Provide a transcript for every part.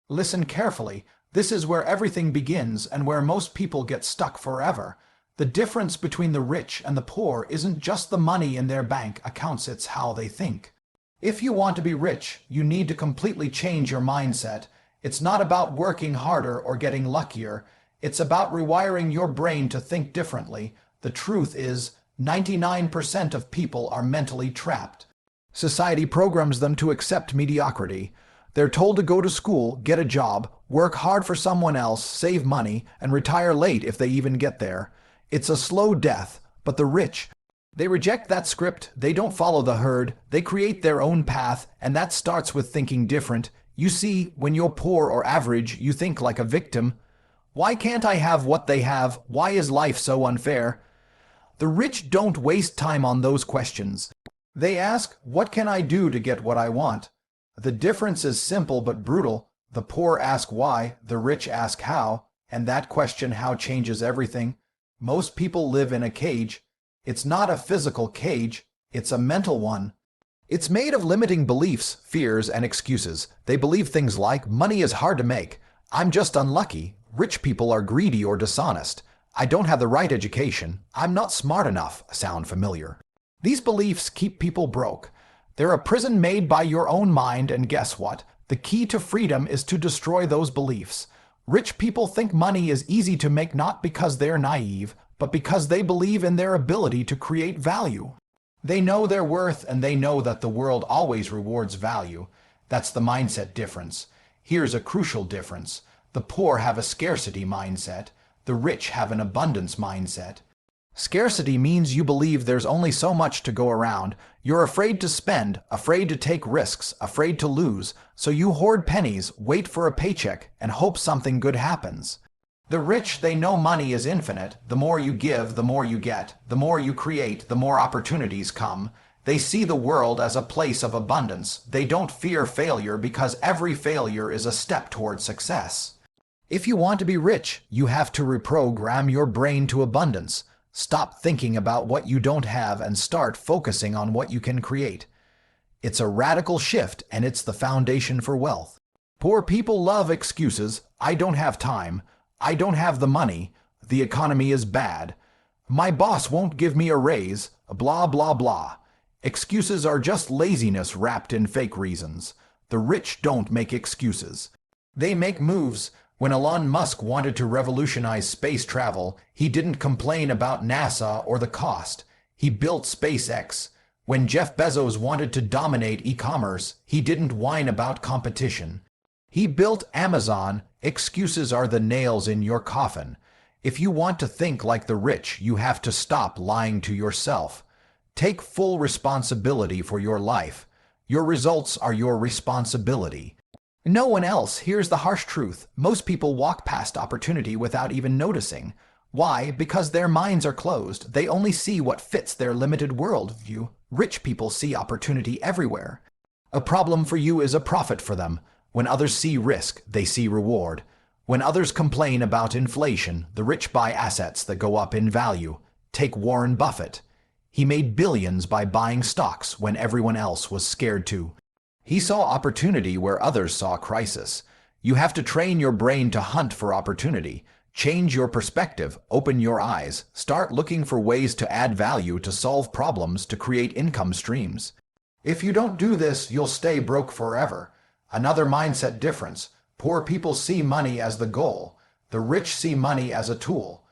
Listen carefully. This is where everything begins and where most people get stuck forever. The difference between the rich and the poor isn't just the money in their bank accounts, it's how they think. If you want to be rich, you need to completely change your mindset. It's not about working harder or getting luckier. It's about rewiring your brain to think differently. The truth is, 99% of people are mentally trapped. Society programs them to accept mediocrity. They're told to go to school, get a job, work hard for someone else, save money, and retire late if they even get there. It's a slow death, but the rich, they reject that script. They don't follow the herd. They create their own path, and that starts with thinking different. You see, when you're poor or average, you think like a victim. Why can't I have what they have? Why is life so unfair? The rich don't waste time on those questions. They ask, what can I do to get what I want? The difference is simple but brutal. The poor ask why, the rich ask how, and that question how changes everything. Most people live in a cage. It's not a physical cage, it's a mental one. It's made of limiting beliefs, fears, and excuses. They believe things like, money is hard to make, I'm just unlucky, rich people are greedy or dishonest, I don't have the right education, I'm not smart enough. Sound familiar? These beliefs keep people broke. They're a prison made by your own mind, and guess what? The key to freedom is to destroy those beliefs. Rich people think money is easy to make not because they're naive, but because they believe in their ability to create value. They know their worth, and they know that the world always rewards value. That's the mindset difference. Here's a crucial difference. The poor have a scarcity mindset. The rich have an abundance mindset. Scarcity means you believe there's only so much to go around. You're afraid to spend, afraid to take risks, afraid to lose, so you hoard pennies, wait for a paycheck, and hope something good happens. The rich, they know money is infinite. The more you give, the more you get. The more you create, the more opportunities come. They see the world as a place of abundance. They don't fear failure because every failure is a step toward success. If you want to be rich, you have to reprogram your brain to abundance. Stop thinking about what you don't have and start focusing on what you can create. It's a radical shift, and it's the foundation for wealth. Poor people love excuses. I don't have time. I don't have the money. The economy is bad. My boss won't give me a raise. Blah, blah, blah. Excuses are just laziness wrapped in fake reasons. The rich don't make excuses. They make moves. When Elon Musk wanted to revolutionize space travel, he didn't complain about NASA or the cost. He built SpaceX. When Jeff Bezos wanted to dominate e-commerce, he didn't whine about competition. He built Amazon. Excuses are the nails in your coffin. If you want to think like the rich, you have to stop lying to yourself. Take full responsibility for your life. Your results are your responsibility. No one else. Here's the harsh truth. Most people walk past opportunity without even noticing. Why? Because their minds are closed. They only see what fits their limited worldview. Rich people see opportunity everywhere. A problem for you is a profit for them. When others see risk, they see reward. When others complain about inflation, the rich buy assets that go up in value. Take Warren Buffett. He made billions by buying stocks when everyone else was scared to. He saw opportunity where others saw crisis. You have to train your brain to hunt for opportunity. Change your perspective, open your eyes, start looking for ways to add value, to solve problems, to create income streams. If you don't do this, you'll stay broke forever. Another mindset difference. Poor people see money as the goal. The rich see money as a tool.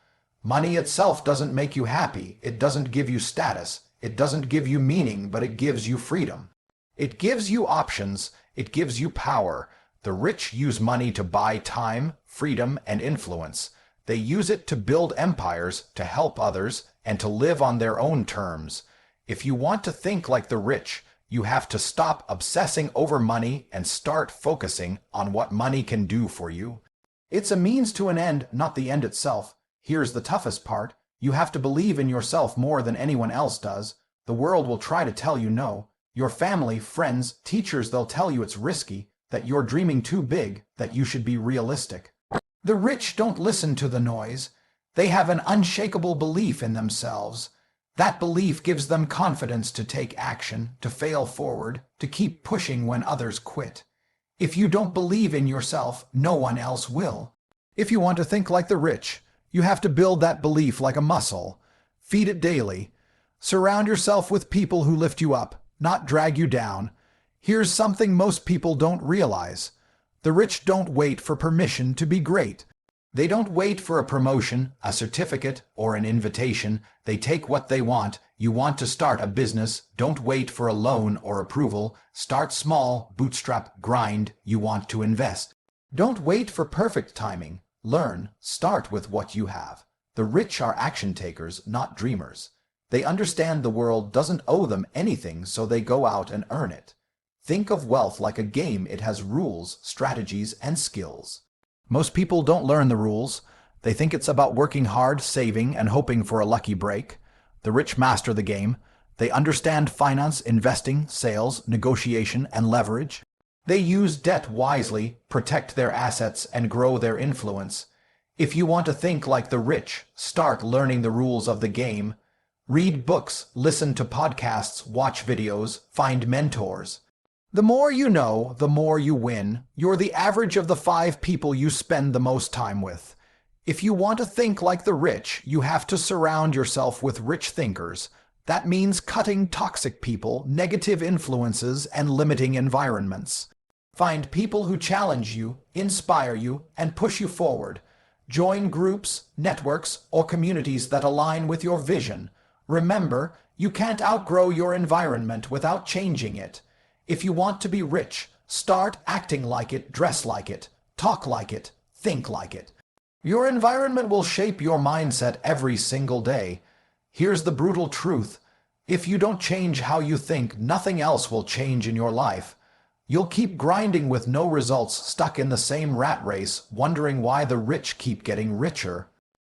Money itself doesn't make you happy. It doesn't give you status. It doesn't give you meaning, but it gives you freedom. It gives you options. It gives you power. The rich use money to buy time, freedom, and influence. They use it to build empires, to help others, and to live on their own terms. If you want to think like the rich, you have to stop obsessing over money and start focusing on what money can do for you. It's a means to an end, not the end itself. Here's the toughest part. You have to believe in yourself more than anyone else does. The world will try to tell you no. Your family, friends, teachers, they'll tell you it's risky, that you're dreaming too big, that you should be realistic. The rich don't listen to the noise. They have an unshakable belief in themselves. That belief gives them confidence to take action, to fail forward, to keep pushing when others quit. If you don't believe in yourself, no one else will. If you want to think like the rich, you have to build that belief like a muscle. Feed it daily. Surround yourself with people who lift you up, not drag you down. Here's something most people don't realize. The rich don't wait for permission to be great. They don't wait for a promotion, a certificate, or an invitation. They take what they want. You want to start a business, don't wait for a loan or approval. Start small, bootstrap, grind. You want to invest. Don't wait for perfect timing. Learn, start with what you have. The rich are action takers, not dreamers. They understand the world doesn't owe them anything, so they go out and earn it. Think of wealth like a game. It has rules, strategies, and skills. Most people don't learn the rules. They think it's about working hard, saving, and hoping for a lucky break. The rich master the game. They understand finance, investing, sales, negotiation, and leverage. They use debt wisely, protect their assets, and grow their influence. If you want to think like the rich, start learning the rules of the game. Read books, listen to podcasts, watch videos, find mentors. The more you know, the more you win. You're the average of the 5 people you spend the most time with. If you want to think like the rich, you have to surround yourself with rich thinkers. That means cutting toxic people, negative influences, and limiting environments. Find people who challenge you, inspire you, and push you forward. Join groups, networks, or communities that align with your vision. Remember, you can't outgrow your environment without changing it. If you want to be rich, start acting like it, dress like it, talk like it, think like it. Your environment will shape your mindset every single day. Here's the brutal truth. If you don't change how you think, nothing else will change in your life. You'll keep grinding with no results, stuck in the same rat race, wondering why the rich keep getting richer.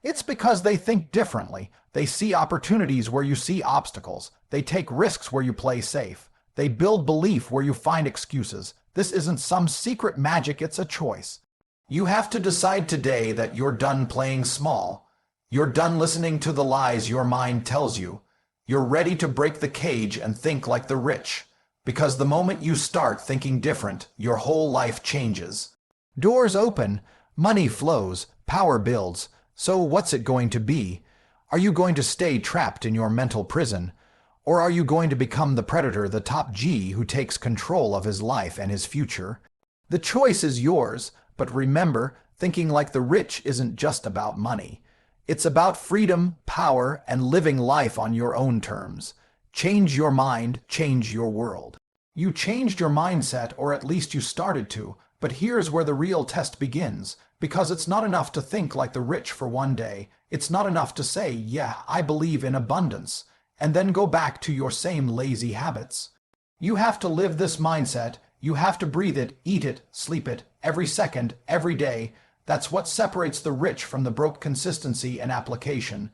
It's because they think differently. They see opportunities where you see obstacles. They take risks where you play safe. They build belief where you find excuses. This isn't some secret magic, it's a choice. You have to decide today that you're done playing small. You're done listening to the lies your mind tells you. You're ready to break the cage and think like the rich. Because the moment you start thinking different, your whole life changes. Doors open, money flows, power builds. So what's it going to be? Are you going to stay trapped in your mental prison? Or are you going to become the predator, the top G who takes control of his life and his future? The choice is yours, but remember, thinking like the rich isn't just about money. It's about freedom, power, and living life on your own terms. Change your mind, change your world. You changed your mindset, or at least you started to, but here's where the real test begins. Because it's not enough to think like the rich for one day. It's not enough to say, yeah, I believe in abundance, and then go back to your same lazy habits. You have to live this mindset. You have to breathe it, eat it, sleep it, every second, every day. That's what separates the rich from the broke. Consistency and application.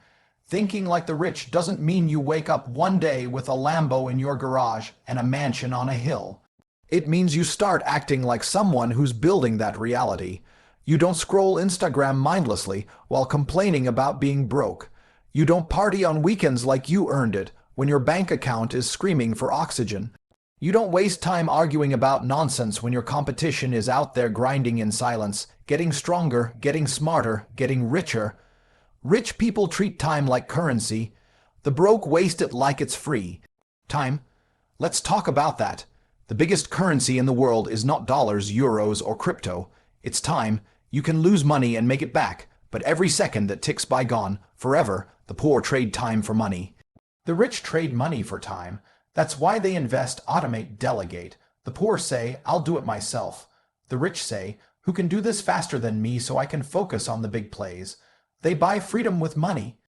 Thinking like the rich doesn't mean you wake up one day with a Lambo in your garage and a mansion on a hill. It means you start acting like someone who's building that reality. You don't scroll Instagram mindlessly while complaining about being broke. You don't party on weekends like you earned it when your bank account is screaming for oxygen. You don't waste time arguing about nonsense when your competition is out there grinding in silence, getting stronger, getting smarter, getting richer. Rich people treat time like currency. The broke waste it like it's free. Time? Let's talk about that. The biggest currency in the world is not dollars, euros, or crypto. It's time. You can lose money and make it back, but every second that ticks by gone, forever, the poor trade time for money. The rich trade money for time. That's why they invest, automate, delegate. The poor say, I'll do it myself. The rich say, who can do this faster than me so I can focus on the big plays? They buy freedom with money.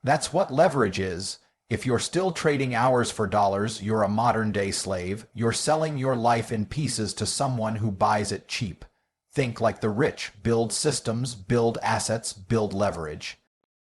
That's what leverage is. If you're still trading hours for dollars, you're a modern-day slave. You're selling your life in pieces to someone who buys it cheap. Think like the rich. Build systems, build assets, build leverage.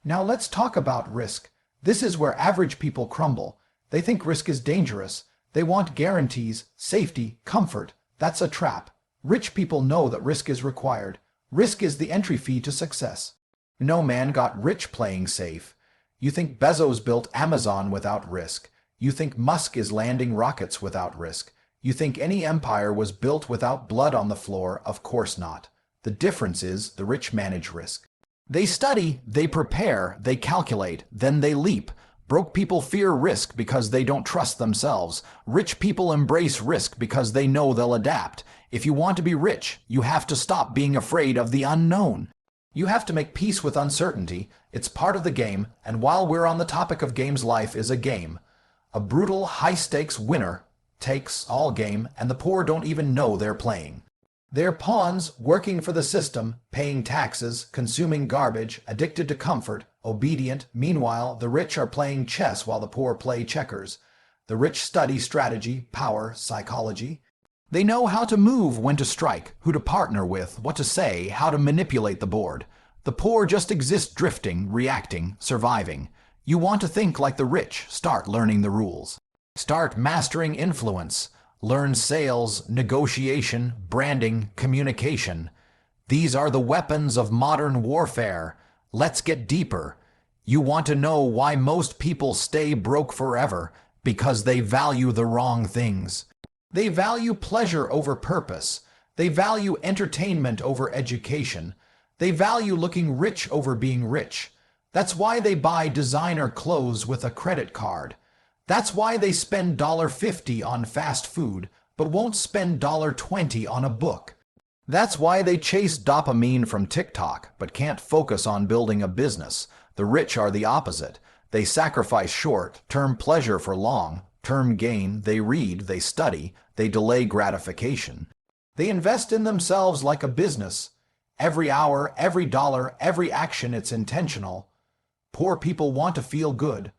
Now let's talk about risk. This is where average people crumble. They think risk is dangerous. They want guarantees, safety, comfort. That's a trap. Rich people know that risk is required. Risk is the entry fee to success. No man got rich playing safe. You think Bezos built Amazon without risk. You think Musk is landing rockets without risk. You think any empire was built without blood on the floor? Of course not. The difference is the rich manage risk. They study, they prepare, they calculate, then they leap. Broke people fear risk because they don't trust themselves. Rich people embrace risk because they know they'll adapt. If you want to be rich, you have to stop being afraid of the unknown. You have to make peace with uncertainty. It's part of the game, and while we're on the topic of games, life is a game. A brutal, high-stakes winner takes all game, and the poor don't even know they're playing. They're pawns working for the system, paying taxes, consuming garbage, addicted to comfort, obedient. Meanwhile, the rich are playing chess while the poor play checkers. The rich study strategy, power, psychology. They know how to move, when to strike, who to partner with, what to say, how to manipulate the board. The poor just exist drifting, reacting, surviving. You want to think like the rich, start learning the rules. Start mastering influence. Learn sales, negotiation, branding, communication. These are the weapons of modern warfare. Let's get deeper. You want to know why most people stay broke forever? Because they value the wrong things. They value pleasure over purpose. They value entertainment over education. They value looking rich over being rich. That's why they buy designer clothes with a credit card. That's why they spend $50 on fast food, but won't spend $20 on a book. That's why they chase dopamine from TikTok, but can't focus on building a business. The rich are the opposite. They sacrifice short-term pleasure for long-term gain. They read, they study, they delay gratification. They invest in themselves like a business. Every hour, every dollar, every action, it's intentional. Poor people want to feel good.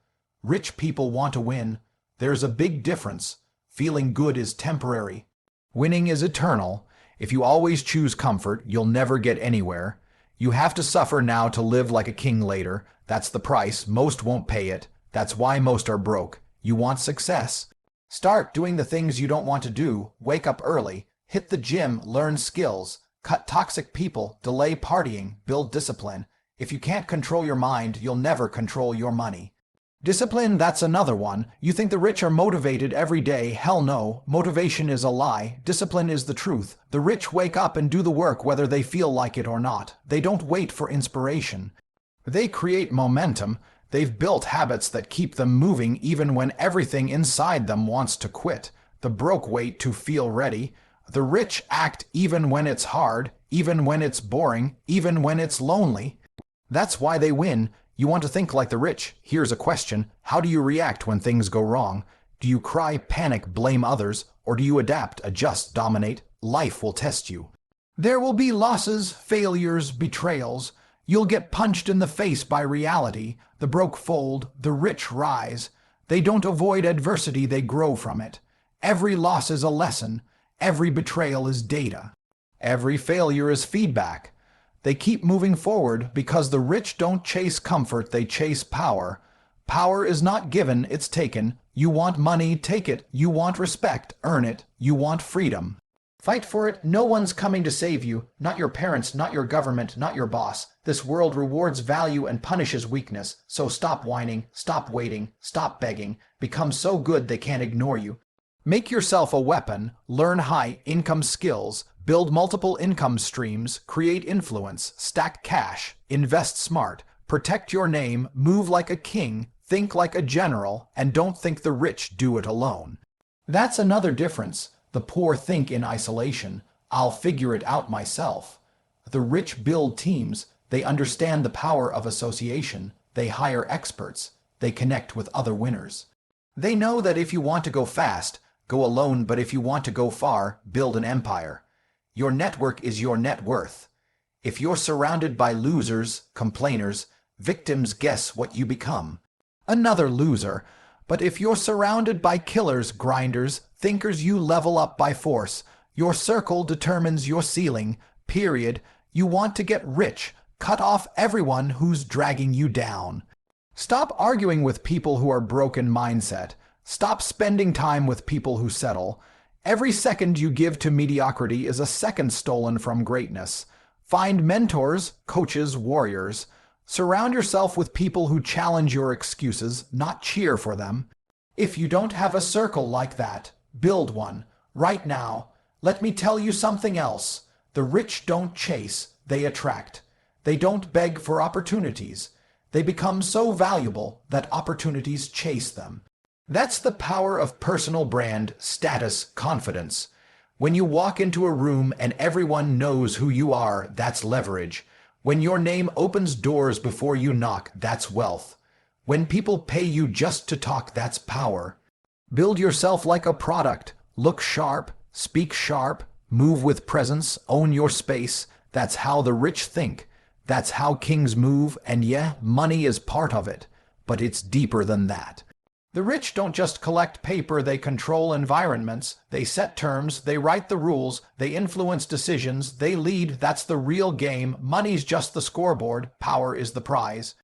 Rich people want to win. There's a big difference. Feeling good is temporary. Winning is eternal. If you always choose comfort, you'll never get anywhere. You have to suffer now to live like a king later. That's the price. Most won't pay it. That's why most are broke. You want success? Start doing the things you don't want to do. Wake up early. Hit the gym. Learn skills. Cut toxic people. Delay partying. Build discipline. If you can't control your mind, you'll never control your money. Discipline, that's another one. You think the rich are motivated every day? Hell no. Motivation is a lie. Discipline is the truth. The rich wake up and do the work whether they feel like it or not. They don't wait for inspiration. They create momentum. They've built habits that keep them moving even when everything inside them wants to quit. The broke wait to feel ready. The rich act even when it's hard, even when it's boring, even when it's lonely. That's why they win. You want to think like the rich? Here's a question. How do you react when things go wrong? Do you cry, panic, blame others? Or do you adapt, adjust, dominate? Life will test you. There will be losses, failures, betrayals. You'll get punched in the face by reality. The broke fold, the rich rise. They don't avoid adversity, they grow from it. Every loss is a lesson. Every betrayal is data. Every failure is feedback. They keep moving forward because the rich don't chase comfort, they chase power. Power is not given, it's taken. You want money, take it. You want respect, earn it. You want freedom. Fight for it. No one's coming to save you. Not your parents, not your government, not your boss. This world rewards value and punishes weakness. So stop whining, stop waiting, stop begging. Become so good they can't ignore you. Make yourself a weapon. Learn high-income skills. Build multiple income streams, create influence, stack cash, invest smart, protect your name, move like a king, think like a general, and don't think the rich do it alone. That's another difference. The poor think in isolation. I'll figure it out myself. The rich build teams. They understand the power of association. They hire experts. They connect with other winners. They know that if you want to go fast, go alone, but if you want to go far, build an empire. Your network is your net worth. If you're surrounded by losers, complainers, victims, guess what you become? Another loser. But if you're surrounded by killers, grinders, thinkers, you level up by force. Your circle determines your ceiling, period. You want to get rich. Cut off everyone who's dragging you down. Stop arguing with people who are broken mindset. Stop spending time with people who settle. Every second you give to mediocrity is a second stolen from greatness. Find mentors, coaches, warriors. Surround yourself with people who challenge your excuses, not cheer for them. If you don't have a circle like that, build one. right now. Let me tell you something else. The rich don't chase, they attract. They don't beg for opportunities. They become so valuable that opportunities chase them. That's the power of personal brand, status, confidence. When you walk into a room and everyone knows who you are, that's leverage. When your name opens doors before you knock, that's wealth. When people pay you just to talk, that's power. Build yourself like a product. Look sharp, speak sharp, move with presence, own your space. That's how the rich think. That's how kings move, and yeah, money is part of it. But it's deeper than that. The rich don't just collect paper, they control environments, they set terms, they write the rules, they influence decisions, they lead. That's the real game. Money's just the scoreboard, power is the prize.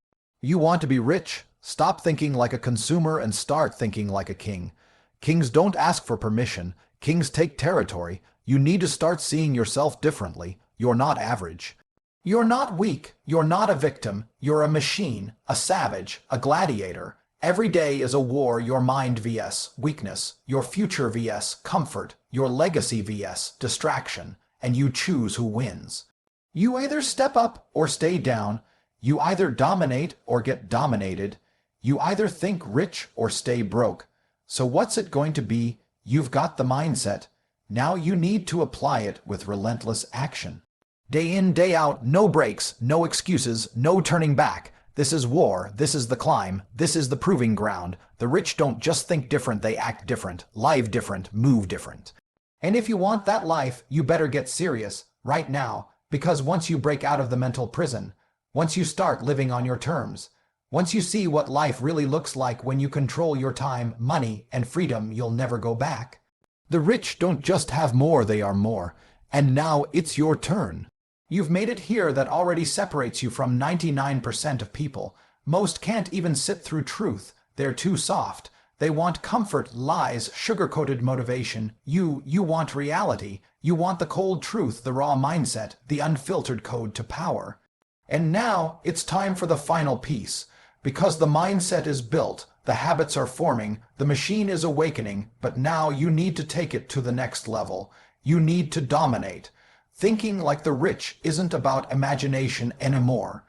You want to be rich? Stop thinking like a consumer and start thinking like a king. Kings don't ask for permission. Kings take territory. You need to start seeing yourself differently. You're not average. You're not weak. You're not a victim. You're a machine, a savage, a gladiator. Every day is a war, your mind vs. weakness, your future vs. comfort, your legacy vs. distraction, and you choose who wins. You either step up or stay down. You either dominate or get dominated. You either think rich or stay broke. So what's it going to be? You've got the mindset. Now you need to apply it with relentless action. Day in, day out, no breaks, no excuses, no turning back. This is war, this is the climb, this is the proving ground. The rich don't just think different, they act different, live different, move different. And if you want that life, you better get serious, right now, because once you break out of the mental prison, once you start living on your terms, once you see what life really looks like when you control your time, money, and freedom, you'll never go back. The rich don't just have more, they are more. And now it's your turn. You've made it here that already separates you from 99% of people. Most can't even sit through truth. They're too soft. They want comfort, lies, sugar-coated motivation. You want reality. You want the cold truth, the raw mindset, the unfiltered code to power. And now it's time for the final piece. Because the mindset is built, the habits are forming, the machine is awakening, but now you need to take it to the next level. You need to dominate. Thinking like the rich isn't about imagination anymore.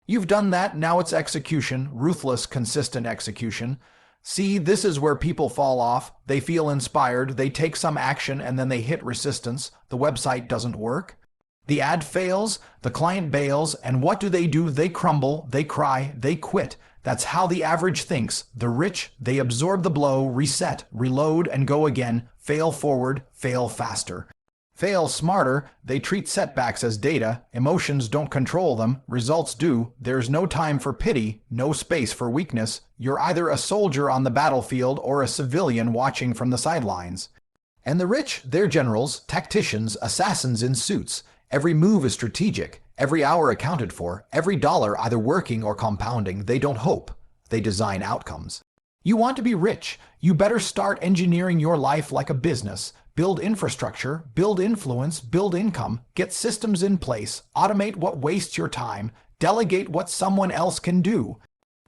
You've done that, now it's execution, ruthless, consistent execution. See, this is where people fall off. They feel inspired, they take some action, and then they hit resistance. The website doesn't work. The ad fails, the client bails, and what do? They crumble, they cry, they quit. That's how the average thinks. The rich, they absorb the blow, reset, reload, and go again. Fail forward, fail faster. Fail smarter, they treat setbacks as data, emotions don't control them, results do. There's no time for pity, no space for weakness. You're either a soldier on the battlefield or a civilian watching from the sidelines. And the rich, they're generals, tacticians, assassins in suits. Every move is strategic, every hour accounted for, every dollar either working or compounding. They don't hope, they design outcomes. You want to be rich, you better start engineering your life like a business. Build infrastructure, build influence, build income, get systems in place, automate what wastes your time, delegate what someone else can do.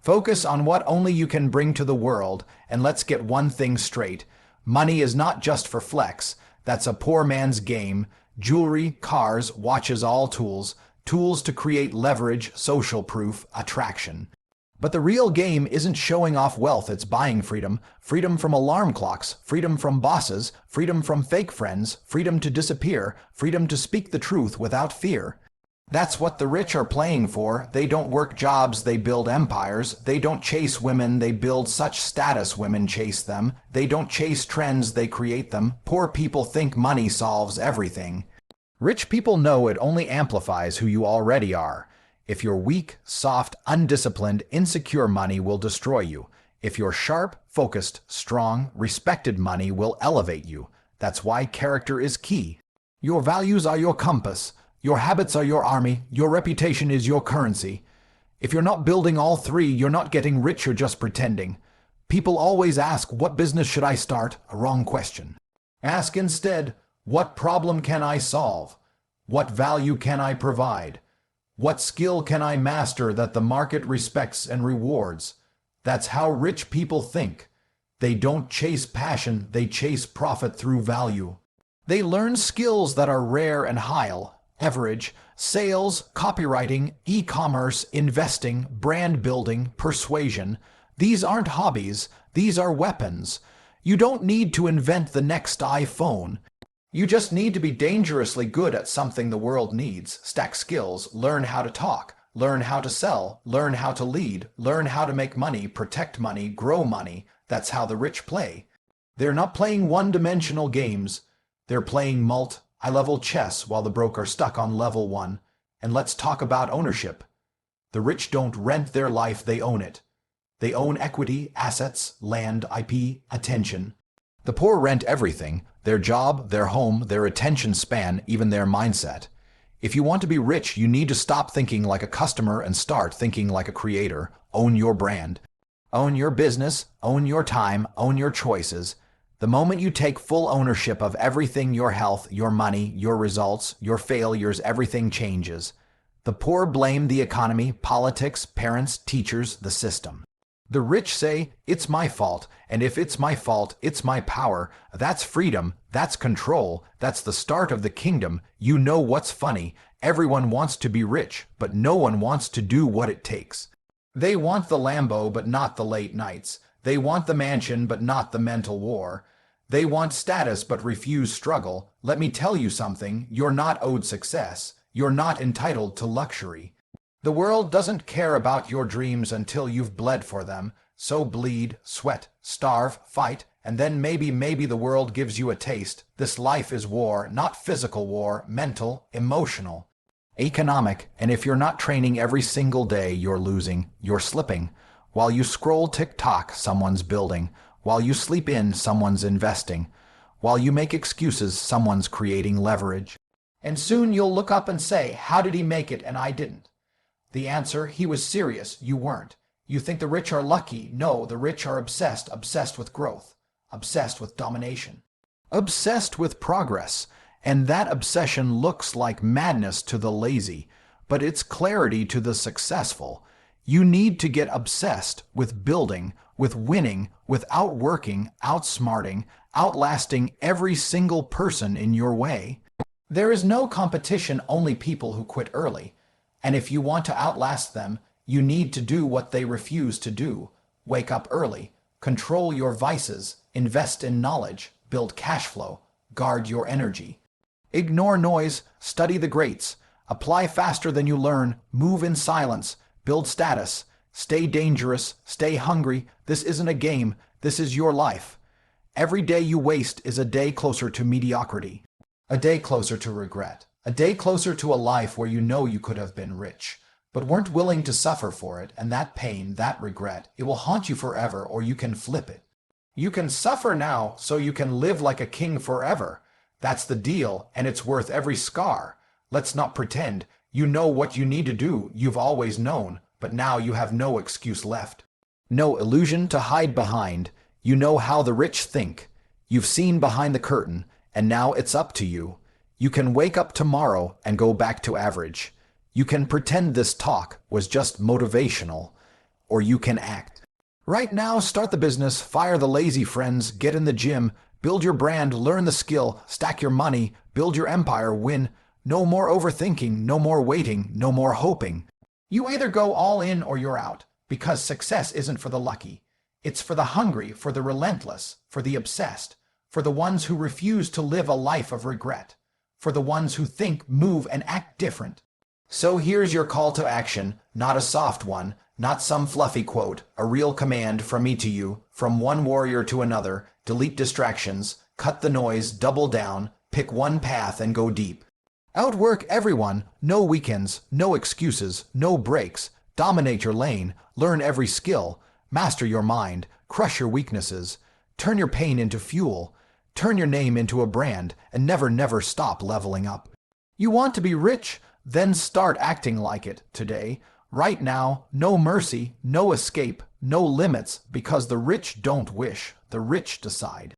Focus on what only you can bring to the world, and let's get one thing straight. Money is not just for flex. That's a poor man's game. Jewelry, cars, watches, all tools. Tools to create leverage, social proof, attraction. But the real game isn't showing off wealth, it's buying freedom. Freedom from alarm clocks, freedom from bosses, freedom from fake friends, freedom to disappear, freedom to speak the truth without fear. That's what the rich are playing for. They don't work jobs, they build empires. They don't chase women, they build such status women chase them. They don't chase trends, they create them. Poor people think money solves everything. Rich people know it only amplifies who you already are. If you're weak, soft, undisciplined, insecure, money will destroy you. If you're sharp, focused, strong, respected, money will elevate you. That's why character is key. Your values are your compass. Your habits are your army. Your reputation is your currency. If you're not building all three, you're not getting rich, you're just pretending. People always ask, what business should I start? A wrong question. Ask instead, what problem can I solve? What value can I provide? What skill can I master that the market respects and rewards? That's how rich people think. They don't chase passion, they chase profit through value. They learn skills that are rare and high average: sales, copywriting, e-commerce, investing, brand building, persuasion. These aren't hobbies, these are weapons. You don't need to invent the next iPhone. You just need to be dangerously good at something the world needs. Stack skills, learn how to talk, learn how to sell, learn how to lead, learn how to make money, protect money, grow money. That's how the rich play. They're not playing one-dimensional games. They're playing multi-level chess while the broke are stuck on level 1. And let's talk about ownership. The rich don't rent their life, they own it. They own equity, assets, land, IP, attention. The poor rent everything: their job, their home, their attention span, even their mindset. If you want to be rich, you need to stop thinking like a customer and start thinking like a creator. Own your brand. Own your business, own your time, own your choices. The moment you take full ownership of everything, your health, your money, your results, your failures, everything changes. The poor blame the economy, politics, parents, teachers, the system. The rich say, it's my fault, and if it's my fault, it's my power. That's freedom, that's control, that's the start of the kingdom. You know what's funny? Everyone wants to be rich, but no one wants to do what it takes. They want the Lambo, but not the late nights. They want the mansion, but not the mental war. They want status, but refuse struggle. Let me tell you something, you're not owed success. You're not entitled to luxury. The world doesn't care about your dreams until you've bled for them. So bleed, sweat, starve, fight, and then maybe the world gives you a taste. This life is war, not physical war, mental, emotional, economic. And if you're not training every single day, you're losing, you're slipping. While you scroll TikTok, someone's building. While you sleep in, someone's investing. While you make excuses, someone's creating leverage. And soon you'll look up and say, how did he make it and I didn't? The answer, he was serious, you weren't. You think the rich are lucky. No, the rich are obsessed with growth, obsessed with domination, obsessed with progress. And that obsession looks like madness to the lazy, but it's clarity to the successful. You need to get obsessed with building, with winning, with outworking, outsmarting, outlasting every single person in your way. There is no competition, only people who quit early. And if you want to outlast them, you need to do what they refuse to do. Wake up early, control your vices, invest in knowledge, build cash flow, guard your energy. Ignore noise, study the greats, apply faster than you learn, move in silence, build status, stay dangerous, stay hungry. This isn't a game, this is your life. Every day you waste is a day closer to mediocrity, a day closer to regret. A day closer to a life where you know you could have been rich, but weren't willing to suffer for it, and that pain, that regret, it will haunt you forever, or you can flip it. You can suffer now so you can live like a king forever. That's the deal, and it's worth every scar. Let's not pretend. You know what you need to do, you've always known, but now you have no excuse left. No illusion to hide behind. You know how the rich think. You've seen behind the curtain, and now it's up to you. You can wake up tomorrow and go back to average. You can pretend this talk was just motivational, or you can act. Right now, start the business, fire the lazy friends, get in the gym, build your brand, learn the skill, stack your money, build your empire, win. No more overthinking, no more waiting, no more hoping. You either go all in or you're out, because success isn't for the lucky. It's for the hungry, for the relentless, for the obsessed, for the ones who refuse to live a life of regret, for the ones who think, move, and act different. So here's your call to action, not a soft one, not some fluffy quote, a real command from me to you, from one warrior to another. Delete distractions, cut the noise, double down, pick one path and go deep. Outwork everyone, no weekends, no excuses, no breaks. Dominate your lane, learn every skill, master your mind, crush your weaknesses, turn your pain into fuel, turn your name into a brand, and never stop leveling up. You want to be rich? Then start acting like it today. Right now, no mercy, no escape, no limits, because the rich don't wish, the rich decide.